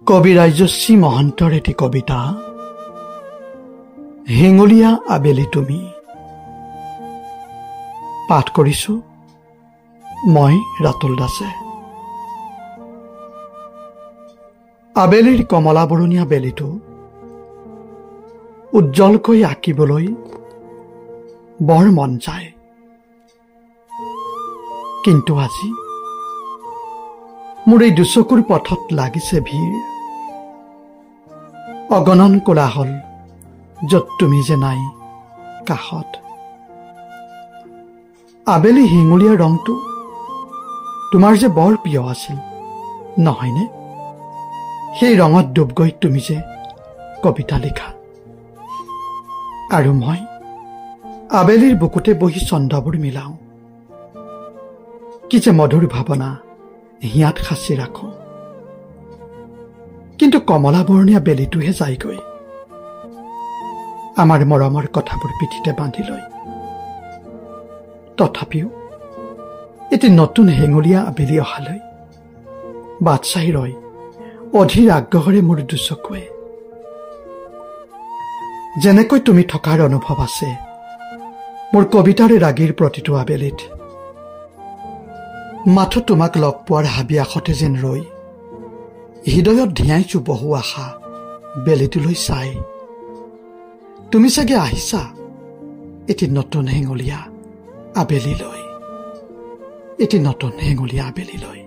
কবি ৰাজশ্ৰী মহন্তৰ এটি কবিতা হেঙুলীয়া আবেলি তুমি। পাঠ কৰিছো মই ৰাতুল দাসে। আবেলিৰ কমলা বৰণীয়া বেলিটো উজ্জ্বলকৈ আঁকিবলৈ বৰ মন যায়, কিন্তু আজি মোৰ এই দুচকুৰ পথত লাগিছে ভিৰ। অগণন কোলাহল য'ত তুমি যে নাই কাষত। আবেলি হেঙুলীয়া ৰংটো তোমাৰ যে বৰ প্ৰিয় আছিল নহয়নে? সেই ৰঙত ডুব গৈ তুমি যে কবিতা লিখা, আৰু মই আবেলিৰ বুকুতে বহি ছন্দবোৰ মিলাও। কি যে মধুৰ ভাৱনা হিয়াত সাঁচি ৰাখো, কিন্তু কমলা বৰণীয়া বেলিটোহে যায়গৈ আমাৰ মৰমৰ কথাবোৰ পিঠিতে বান্ধি লৈ। তথাপিও এটি নতুন হেঙুলীয়া আবেলি অহালৈ বাট চাই ৰয় অধীৰ আগ্ৰহেৰে মোৰ দুচকুৱে। যেনেকৈ তুমি থকাৰ অনুভৱ আছে মোৰ কবিতাৰে ৰাগীৰ প্ৰতিটো আবেলিত, মাথো তোমাক লগ পোৱাৰ হাবি আশতে যেন ৰৈ হৃদয়ত ধিয়াইছো বহু আশা বেলিটোলৈ চাই। তুমি চাগে আহিছা এটি নতুন হেঙুলীয়া আবেলিলৈ, এটি নতুন হেঙুলীয়া আবেলিলৈ।